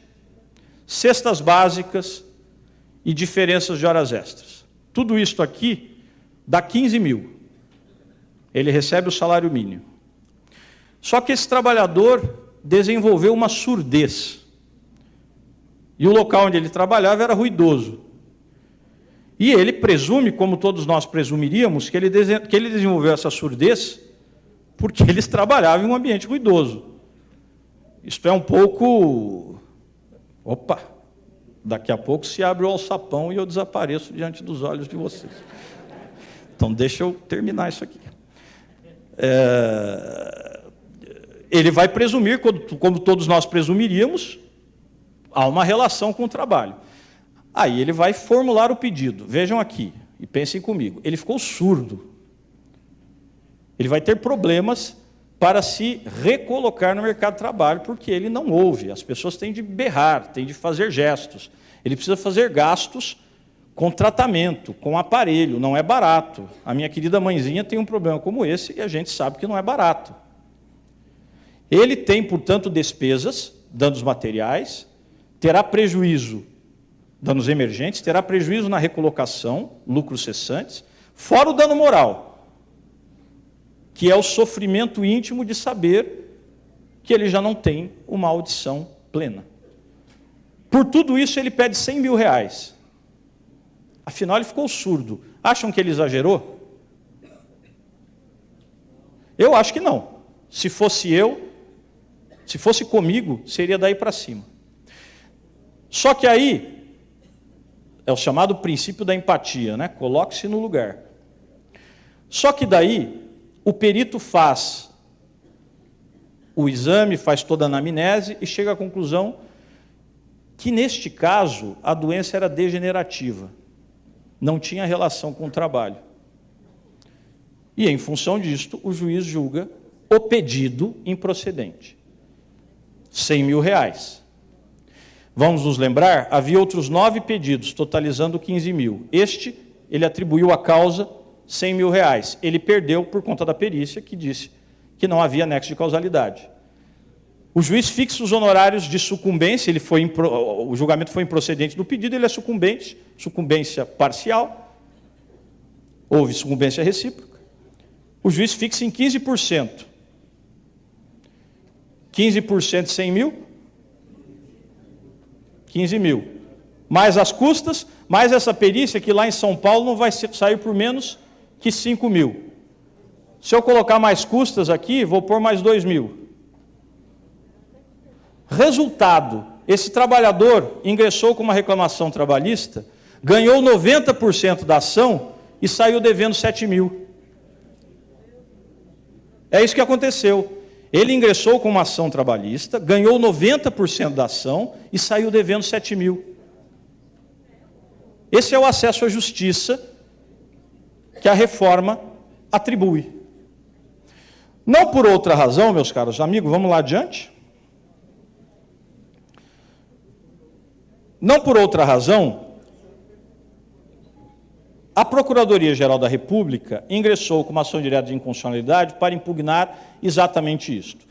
cestas básicas e diferenças de horas extras. Tudo isto aqui dá 15 mil. Ele recebe o salário mínimo. Só que esse trabalhador desenvolveu uma surdez. E o local onde ele trabalhava era ruidoso. E ele presume, como todos nós presumiríamos, que ele desenvolveu essa surdez porque eles trabalhavam em um ambiente ruidoso. Isto é um pouco... Opa! Daqui a pouco se abre o alçapão e eu desapareço diante dos olhos de vocês. Então deixa eu terminar isso aqui. Ele vai presumir, como todos nós presumiríamos, há uma relação com o trabalho. Aí ele vai formular o pedido. Vejam aqui, e pensem comigo, ele ficou surdo. Ele vai ter problemas para se recolocar no mercado de trabalho, porque ele não ouve. As pessoas têm de berrar, têm de fazer gestos. Ele precisa fazer gastos com tratamento, com aparelho, não é barato. A minha querida mãezinha tem um problema como esse e a gente sabe que não é barato. Ele tem, portanto, despesas, danos materiais, terá prejuízo, danos emergentes, terá prejuízo na recolocação, lucros cessantes, fora o dano moral, que é o sofrimento íntimo de saber que ele já não tem uma audição plena. Por tudo isso, ele pede 100 mil reais. Afinal, ele ficou surdo. Acham que ele exagerou? Eu acho que não. Se fosse eu, se fosse comigo, seria daí para cima. Só que aí, é o chamado princípio da empatia, né? Coloque-se no lugar. Só que daí, o perito faz o exame, faz toda a anamnese e chega à conclusão que neste caso a doença era degenerativa, não tinha relação com o trabalho. E em função disto, o juiz julga o pedido improcedente. R$100.000. Vamos nos lembrar, havia outros 9 pedidos, totalizando 15.000. Este, ele atribuiu à causa R$100.000. Ele perdeu por conta da perícia, que disse que não havia nexo de causalidade. O juiz fixa os honorários de sucumbência, o julgamento foi improcedente do pedido, ele é sucumbente, sucumbência parcial, houve sucumbência recíproca. O juiz fixa em 15%. 15% de 100.000, 15.000. Mais as custas, mais essa perícia que lá em São Paulo não vai sair por menos que 5.000. Se eu colocar mais custas aqui, vou pôr mais 2.000. Resultado, esse trabalhador ingressou com uma reclamação trabalhista, ganhou 90% da ação e saiu devendo 7.000. É isso que aconteceu. Ele ingressou com uma ação trabalhista, ganhou 90% da ação e saiu devendo 7.000. Esse é o acesso à justiça que a reforma atribui. Não por outra razão, meus caros amigos, vamos lá adiante. Não por outra razão, a Procuradoria-Geral da República ingressou com uma ação direta de inconstitucionalidade para impugnar exatamente isto.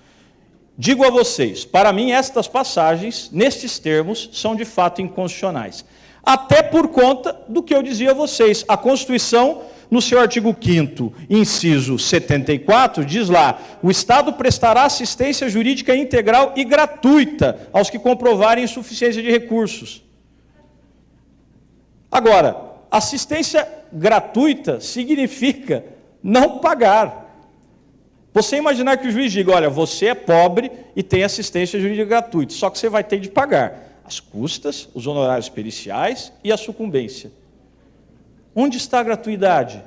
Digo a vocês, para mim estas passagens, nestes termos, são de fato inconstitucionais. Até por conta do que eu dizia a vocês. A Constituição, no seu artigo 5º, inciso 74, diz lá: o Estado prestará assistência jurídica integral e gratuita aos que comprovarem insuficiência de recursos. Agora, assistência gratuita significa não pagar. Você imaginar que o juiz diga: olha, você é pobre e tem assistência jurídica gratuita, só que você vai ter de pagar as custas, os honorários periciais e a sucumbência. Onde está a gratuidade?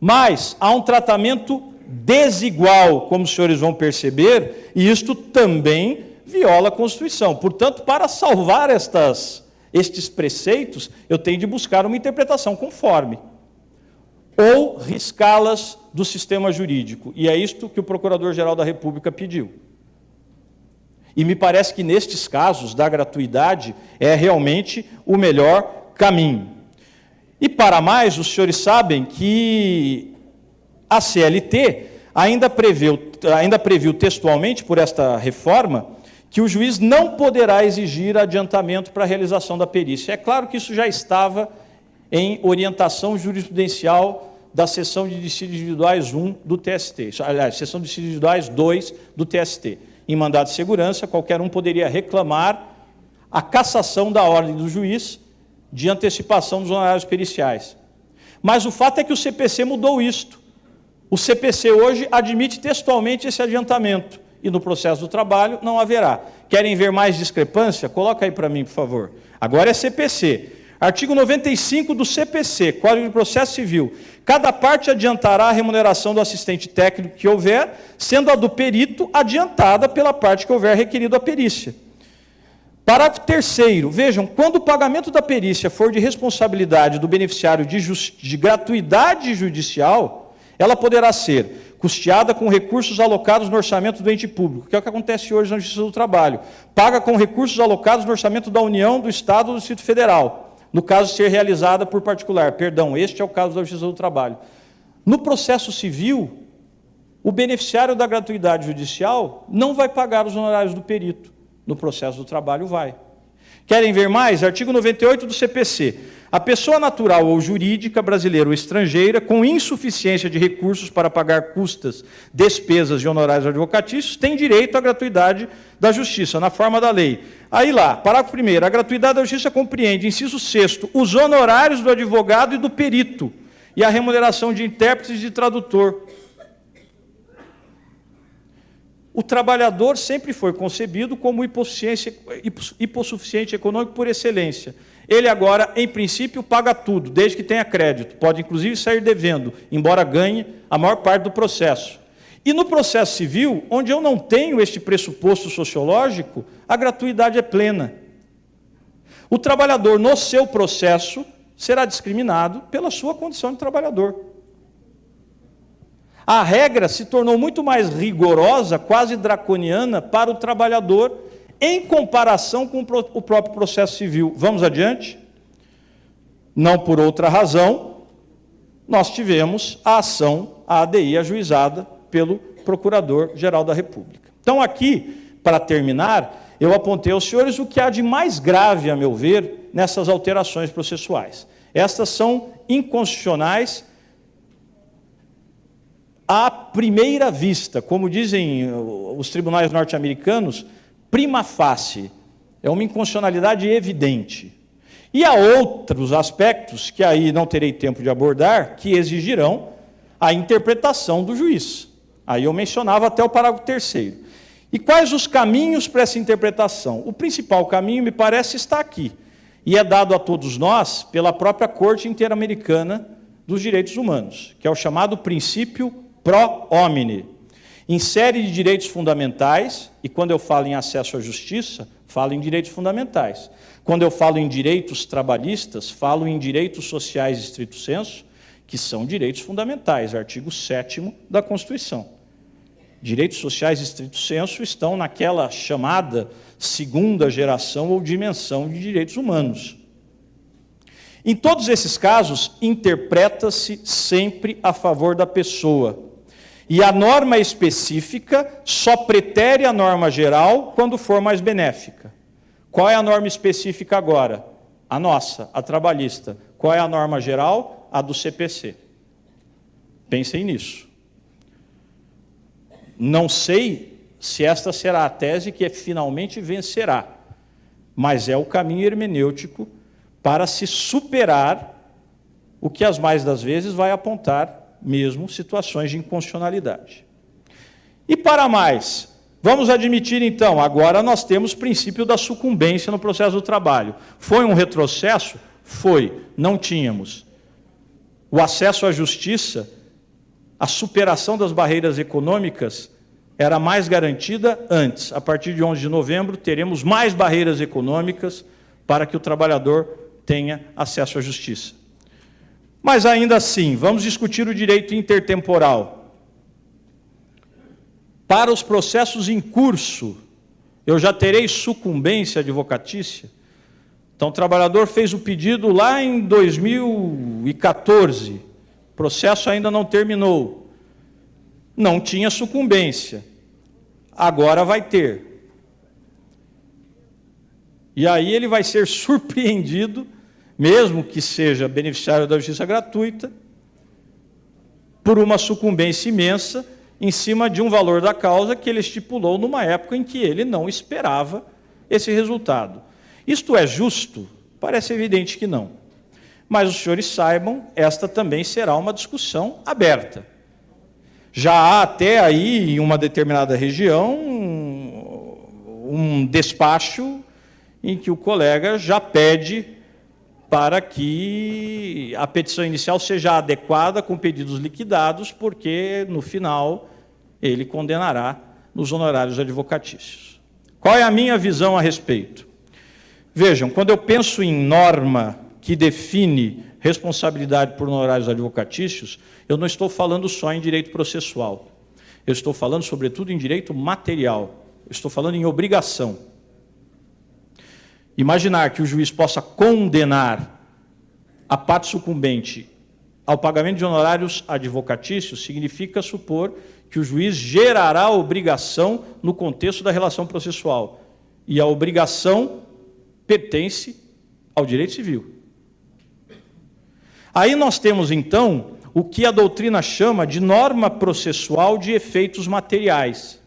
Mas há um tratamento desigual, como os senhores vão perceber, e isto também viola a Constituição. Portanto, para salvar estes preceitos, eu tenho de buscar uma interpretação conforme, ou riscá-las do sistema jurídico. E é isto que o Procurador-Geral da República pediu. E me parece que nestes casos da gratuidade é realmente o melhor caminho. E para mais, os senhores sabem que a CLT ainda previu textualmente, por esta reforma, que o juiz não poderá exigir adiantamento para a realização da perícia. É claro que isso já estava em orientação jurisprudencial da seção de dissídios individuais 1 do TST, aliás, seção de dissídios individuais 2 do TST. Em mandado de segurança, qualquer um poderia reclamar a cassação da ordem do juiz de antecipação dos honorários periciais. Mas o fato é que o CPC mudou isto. O CPC hoje admite textualmente esse adiantamento, e no processo do trabalho não haverá. Querem ver mais discrepância? Coloca aí para mim, por favor. Agora é CPC. Artigo 95 do CPC, Código de Processo Civil. Cada parte adiantará a remuneração do assistente técnico que houver, sendo a do perito adiantada pela parte que houver requerido a perícia. Parágrafo 3º. Vejam, quando o pagamento da perícia for de responsabilidade do beneficiário de gratuidade judicial, ela poderá ser custeada com recursos alocados no orçamento do ente público, que é o que acontece hoje na Justiça do Trabalho. Paga com recursos alocados no orçamento da União, do Estado ou do Distrito Federal, no caso de ser realizada por particular. Perdão, este é o caso da Justiça do Trabalho. No processo civil, o beneficiário da gratuidade judicial não vai pagar os honorários do perito. No processo do trabalho, vai. Querem ver mais? Artigo 98 do CPC. A pessoa natural ou jurídica, brasileira ou estrangeira, com insuficiência de recursos para pagar custas, despesas e honorários advocatícios, tem direito à gratuidade da justiça, na forma da lei. Aí lá, parágrafo 1º, a gratuidade da justiça compreende, inciso 6º, os honorários do advogado e do perito, e a remuneração de intérprete e de tradutor. O trabalhador sempre foi concebido como hipossuficiente econômico por excelência. Ele agora, em princípio, paga tudo, desde que tenha crédito. Pode, inclusive, sair devendo, embora ganhe a maior parte do processo. E no processo civil, onde eu não tenho este pressuposto sociológico, a gratuidade é plena. O trabalhador, no seu processo, será discriminado pela sua condição de trabalhador. A regra se tornou muito mais rigorosa, quase draconiana, para o trabalhador, em comparação com o próprio processo civil. Vamos adiante? Não por outra razão, nós tivemos a ação, a ADI, ajuizada pelo Procurador-Geral da República. Então, aqui, para terminar, eu apontei aos senhores o que há de mais grave, a meu ver, nessas alterações processuais. Estas são inconstitucionais à primeira vista, como dizem os tribunais norte-americanos, prima facie. É uma inconstitucionalidade evidente. E há outros aspectos, que aí não terei tempo de abordar, que exigirão a interpretação do juiz. Aí eu mencionava até o parágrafo 3º. E quais os caminhos para essa interpretação? O principal caminho, me parece, está aqui. E é dado a todos nós pela própria Corte Interamericana dos Direitos Humanos, que é o chamado princípio pro homine. Em série de direitos fundamentais, e quando eu falo em acesso à justiça, falo em direitos fundamentais. Quando eu falo em direitos trabalhistas, falo em direitos sociais estrito sensu, que são direitos fundamentais, artigo 7º da Constituição. Direitos sociais estrito sensu estão naquela chamada segunda geração ou dimensão de direitos humanos. Em todos esses casos, interpreta-se sempre a favor da pessoa. E a norma específica só pretere a norma geral quando for mais benéfica. Qual é a norma específica agora? A nossa, a trabalhista. Qual é a norma geral? A do CPC. Pensem nisso. Não sei se esta será a tese que finalmente vencerá, mas é o caminho hermenêutico para se superar o que as mais das vezes vai apontar mesmo situações de inconstitucionalidade. E para mais, vamos admitir então, agora nós temos o princípio da sucumbência no processo do trabalho. Foi um retrocesso? Foi, não tínhamos. O acesso à justiça, a superação das barreiras econômicas era mais garantida antes. A partir de 11 de novembro, teremos mais barreiras econômicas para que o trabalhador tenha acesso à justiça. Mas ainda assim, vamos discutir o direito intertemporal. Para os processos em curso, eu já terei sucumbência advocatícia. Então, o trabalhador fez o pedido lá em 2014, o processo ainda não terminou. Não tinha sucumbência. Agora vai ter. E aí ele vai ser surpreendido, mesmo que seja beneficiário da justiça gratuita, por uma sucumbência imensa em cima de um valor da causa que ele estipulou numa época em que ele não esperava esse resultado. Isto é justo? Parece evidente que não. Mas os senhores saibam, esta também será uma discussão aberta. Já há até aí, em uma determinada região, um despacho em que o colega já pede para que a petição inicial seja adequada com pedidos liquidados, porque, no final, ele condenará nos honorários advocatícios. Qual é a minha visão a respeito? Vejam, quando eu penso em norma que define responsabilidade por honorários advocatícios, eu não estou falando só em direito processual. Eu estou falando, sobretudo, em direito material. Eu estou falando em obrigação. Imaginar que o juiz possa condenar a parte sucumbente ao pagamento de honorários advocatícios significa supor que o juiz gerará obrigação no contexto da relação processual. E a obrigação pertence ao direito civil. Aí nós temos, então, o que a doutrina chama de norma processual de efeitos materiais.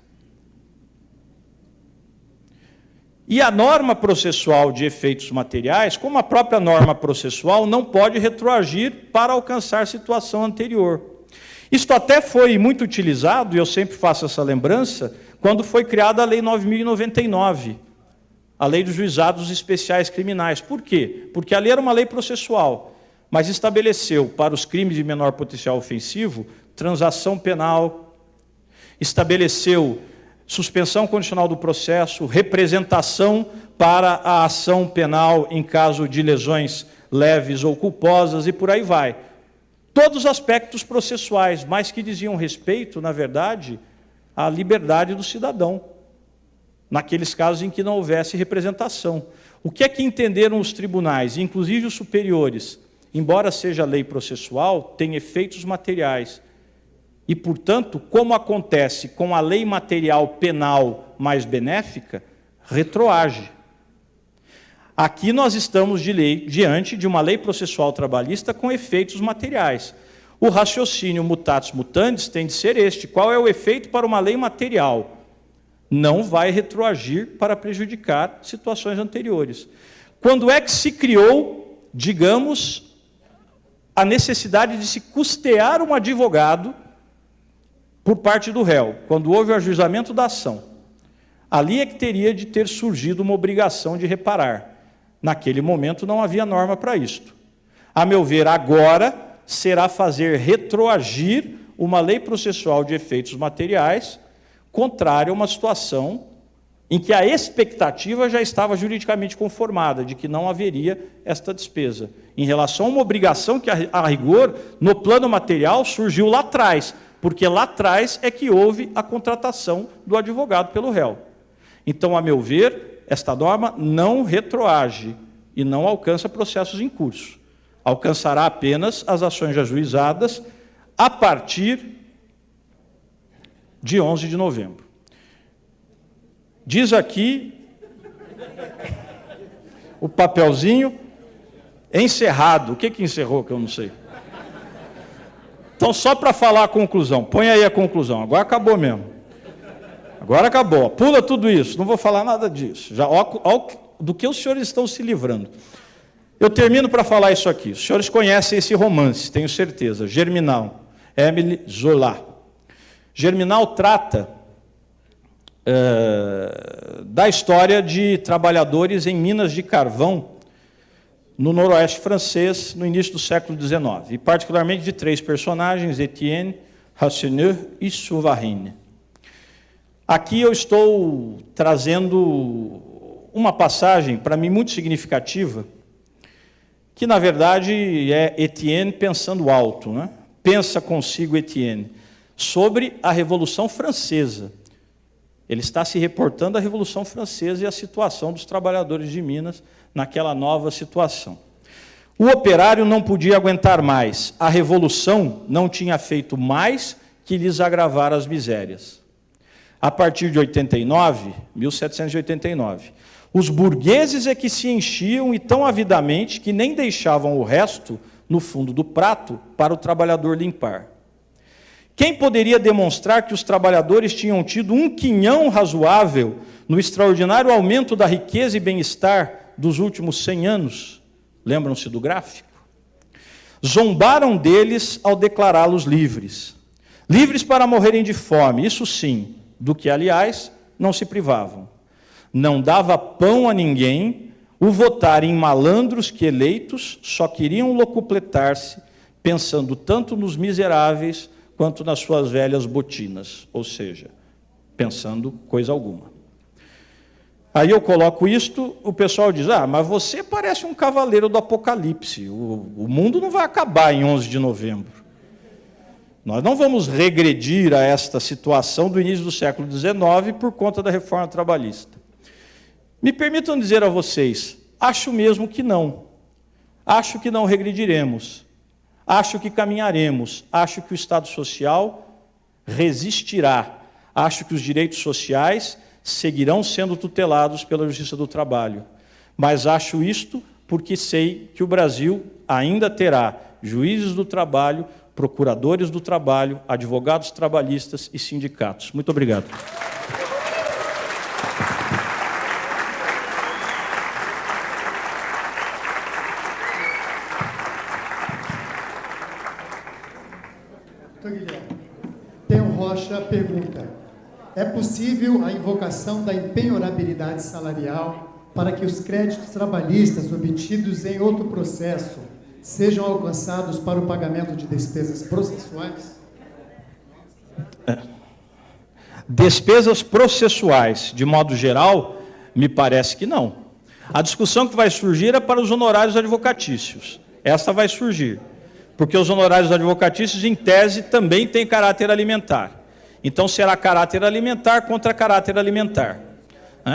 E a norma processual de efeitos materiais, como a própria norma processual, não pode retroagir para alcançar situação anterior. Isto até foi muito utilizado, e eu sempre faço essa lembrança, quando foi criada a Lei 9.099, a Lei dos Juizados Especiais Criminais. Por quê? Porque a lei era uma lei processual, mas estabeleceu para os crimes de menor potencial ofensivo transação penal, estabeleceu suspensão condicional do processo, representação para a ação penal em caso de lesões leves ou culposas e por aí vai. Todos os aspectos processuais, mas que diziam respeito, na verdade, à liberdade do cidadão, naqueles casos em que não houvesse representação. O que é que entenderam os tribunais, inclusive os superiores? Embora seja lei processual, tem efeitos materiais. E, portanto, como acontece com a lei material penal mais benéfica, retroage. Aqui nós estamos diante de uma lei processual trabalhista com efeitos materiais. O raciocínio mutatis mutandis tem de ser este. Qual é o efeito para uma lei material? Não vai retroagir para prejudicar situações anteriores. Quando é que se criou, digamos, a necessidade de se custear um advogado por parte do réu? Quando houve o ajuizamento da ação. Ali é que teria de ter surgido uma obrigação de reparar. Naquele momento não havia norma para isto. A meu ver, agora será fazer retroagir uma lei processual de efeitos materiais, contrária a uma situação em que a expectativa já estava juridicamente conformada, de que não haveria esta despesa. Em relação a uma obrigação que, a rigor, no plano material, surgiu lá atrás, porque lá atrás é que houve a contratação do advogado pelo réu. Então, a meu ver, esta norma não retroage e não alcança processos em curso. Alcançará apenas as ações ajuizadas a partir de 11 de novembro. Diz aqui o papelzinho encerrado. O que encerrou que eu não sei? Então, só para falar a conclusão, põe aí a conclusão. Agora acabou mesmo. Agora acabou. Pula tudo isso, não vou falar nada disso. Já, ó, do que os senhores estão se livrando. Eu termino para falar isso aqui. Os senhores conhecem esse romance, tenho certeza. Germinal, Émile Zola. Germinal trata da história de trabalhadores em minas de carvão no noroeste francês, no início do século XIX, e particularmente de 3 personagens, Etienne, Rasseneur e Souvarine. Aqui eu estou trazendo uma passagem, para mim, muito significativa, que, na verdade, é Etienne pensando alto, né? Pensa consigo Etienne, sobre a Revolução Francesa. Ele está se reportando à Revolução Francesa e à situação dos trabalhadores de Minas naquela nova situação. O operário não podia aguentar mais. A Revolução não tinha feito mais que lhes agravar as misérias. A partir de 1789, os burgueses é que se enchiam e tão avidamente que nem deixavam o resto no fundo do prato para o trabalhador limpar. Quem poderia demonstrar que os trabalhadores tinham tido um quinhão razoável no extraordinário aumento da riqueza e bem-estar dos últimos 100 anos? Lembram-se do gráfico? Zombaram deles ao declará-los livres. Livres para morrerem de fome, isso sim, do que, aliás, não se privavam. Não dava pão a ninguém o votar em malandros que, eleitos, só queriam locupletar-se, pensando tanto nos miseráveis quanto nas suas velhas botinas, ou seja, pensando coisa alguma. Aí eu coloco isto, o pessoal diz, mas você parece um cavaleiro do Apocalipse, o mundo não vai acabar em 11 de novembro. Nós não vamos regredir a esta situação do início do século XIX por conta da reforma trabalhista. Me permitam dizer a vocês, acho mesmo que não. Acho que não regrediremos. Acho que caminharemos. Acho que o Estado Social resistirá. Acho que os direitos sociais seguirão sendo tutelados pela Justiça do Trabalho. Mas acho isto porque sei que o Brasil ainda terá juízes do trabalho, procuradores do trabalho, advogados trabalhistas e sindicatos. Muito obrigado.
Theo Rocha pergunta: é possível a invocação da impenhorabilidade salarial para que os créditos trabalhistas obtidos em outro processo sejam alcançados para o pagamento de despesas processuais?
Despesas processuais, de modo geral, me parece que não. A discussão que vai surgir é para os honorários advocatícios. Essa vai surgir, porque os honorários advocatícios, em tese, também têm caráter alimentar. Então, será caráter alimentar contra caráter alimentar.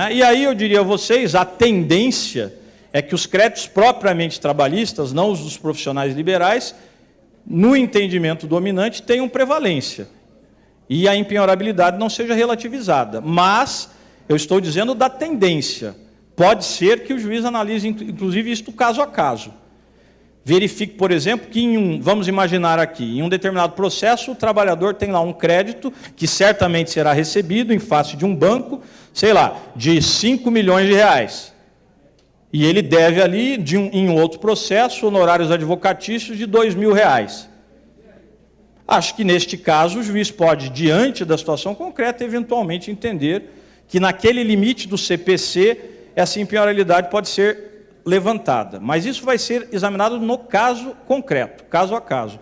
E aí eu diria a vocês, a tendência é que os créditos propriamente trabalhistas, não os dos profissionais liberais, no entendimento dominante, tenham prevalência. E a impenhorabilidade não seja relativizada. Mas, eu estou dizendo da tendência. Pode ser que o juiz analise, inclusive, isto caso a caso. Verifique, por exemplo, que vamos imaginar aqui, em um determinado processo, o trabalhador tem lá um crédito que certamente será recebido em face de um banco, sei lá, de 5 milhões de reais. E ele deve ali, em outro processo, honorários advocatícios de 2 mil reais. Acho que, neste caso, o juiz pode, diante da situação concreta, eventualmente entender que, naquele limite do CPC, essa impenhorabilidade pode ser levantada. Mas isso vai ser examinado no caso concreto, caso a caso.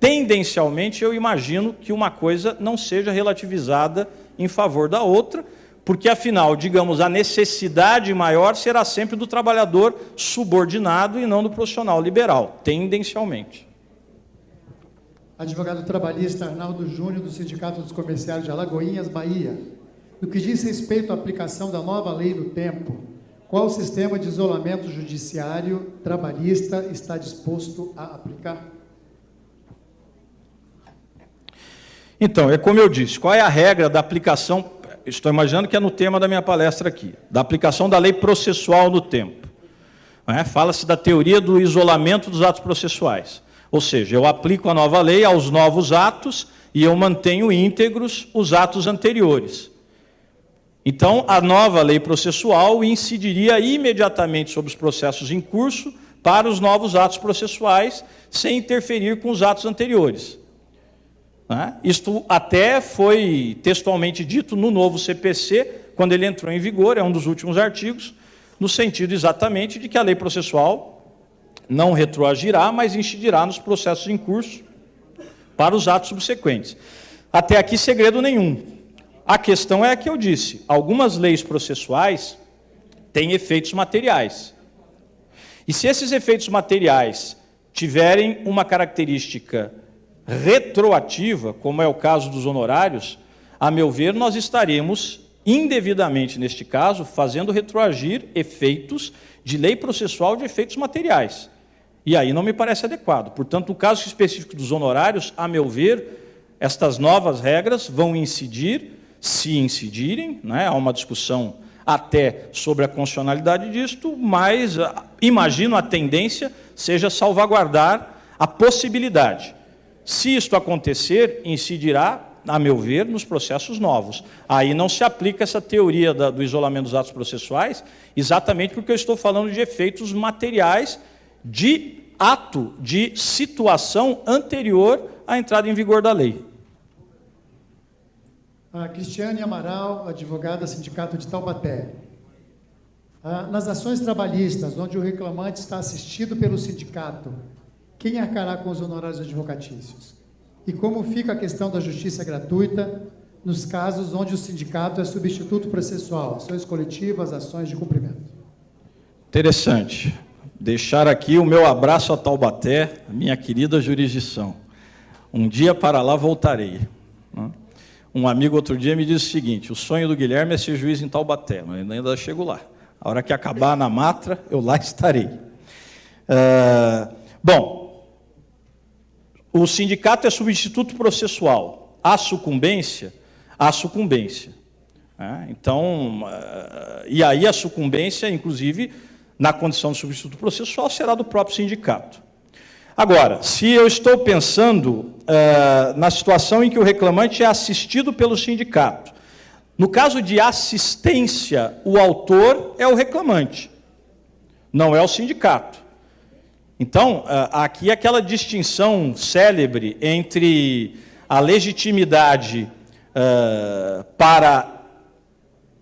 Tendencialmente, eu imagino que uma coisa não seja relativizada em favor da outra, porque, afinal, digamos, a necessidade maior será sempre do trabalhador subordinado e não do profissional liberal, tendencialmente.
Advogado trabalhista Arnaldo Júnior, do Sindicato dos Comerciários de Alagoinhas, Bahia. No que diz respeito à aplicação da nova lei no tempo, qual sistema de isolamento judiciário trabalhista está disposto a aplicar?
Então, é como eu disse, qual é a regra da aplicação, estou imaginando que é no tema da minha palestra aqui, da aplicação da lei processual no tempo. Fala-se da teoria do isolamento dos atos processuais. Ou seja, eu aplico a nova lei aos novos atos e eu mantenho íntegros os atos anteriores. Então, a nova lei processual incidiria imediatamente sobre os processos em curso para os novos atos processuais, sem interferir com os atos anteriores. Isto até foi textualmente dito no novo CPC, quando ele entrou em vigor, é um dos últimos artigos, no sentido exatamente de que a lei processual não retroagirá, mas incidirá nos processos em curso para os atos subsequentes. Até aqui, segredo nenhum. A questão é a que eu disse, algumas leis processuais têm efeitos materiais. E se esses efeitos materiais tiverem uma característica retroativa, como é o caso dos honorários, a meu ver, nós estaremos indevidamente, neste caso, fazendo retroagir efeitos de lei processual de efeitos materiais. E aí não me parece adequado. Portanto, no caso específico dos honorários, a meu ver, estas novas regras vão incidir, se incidirem, há uma discussão até sobre a constitucionalidade disto, mas imagino a tendência seja salvaguardar a possibilidade. Se isto acontecer, incidirá, a meu ver, nos processos novos. Aí não se aplica essa teoria do isolamento dos atos processuais, exatamente porque eu estou falando de efeitos materiais de ato, de situação anterior à entrada em vigor da lei.
A Cristiane Amaral, advogada Sindicato de Taubaté. Nas ações trabalhistas, onde o reclamante está assistido pelo sindicato, quem arcará com os honorários advocatícios? E como fica a questão da justiça gratuita nos casos onde o sindicato é substituto processual, ações coletivas, ações de cumprimento?
Interessante. Deixar aqui o meu abraço a Taubaté, minha querida jurisdição. Um dia para lá voltarei. Um amigo outro dia me disse o seguinte, o sonho do Guilherme é ser juiz em Taubaté, mas ainda chego lá. A hora que acabar na Matra, eu lá estarei. Bom, o sindicato é substituto processual. A sucumbência, Então, e aí a sucumbência, inclusive, na condição de substituto processual, será do próprio sindicato. Agora, se eu estou pensando na situação em que o reclamante é assistido pelo sindicato, no caso de assistência, o autor é o reclamante, não é o sindicato. Então, aqui aquela distinção célebre entre a legitimidade para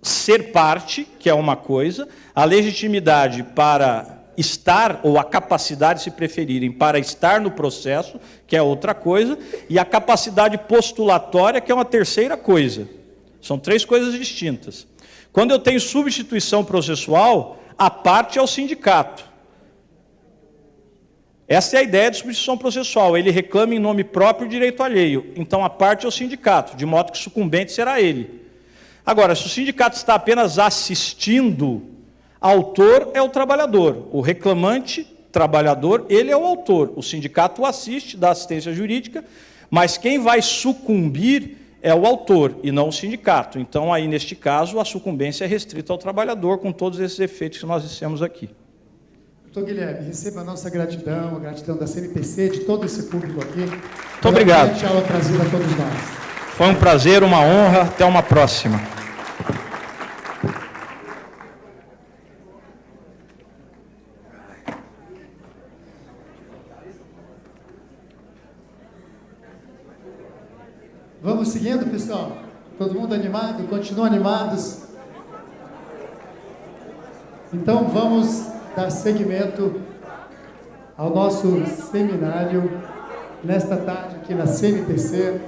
ser parte, que é uma coisa, a legitimidade para estar, ou a capacidade, se preferirem, para estar no processo, que é outra coisa, e a capacidade postulatória, que é uma terceira coisa. São três coisas distintas. Quando eu tenho substituição processual, a parte é o sindicato. Essa é a ideia de substituição processual. Ele reclama em nome próprio o direito alheio. Então, a parte é o sindicato, de modo que o sucumbente será ele. Agora, se o sindicato está apenas assistindo, autor é o trabalhador. O reclamante, trabalhador, ele é o autor. O sindicato o assiste, dá assistência jurídica, mas quem vai sucumbir é o autor e não o sindicato. Então, aí, neste caso, a sucumbência é restrita ao trabalhador, com todos esses efeitos que nós dissemos aqui.
Doutor Guilherme, receba a nossa gratidão, a gratidão da CMPC, de todo esse público aqui.
Muito obrigado.
Pela aula trazida a todos nós.
Foi um prazer, uma honra. Até uma próxima.
Vamos seguindo, pessoal? Todo mundo animado? Continuam animados? Então, vamos dar seguimento ao nosso seminário nesta tarde aqui na CMPC.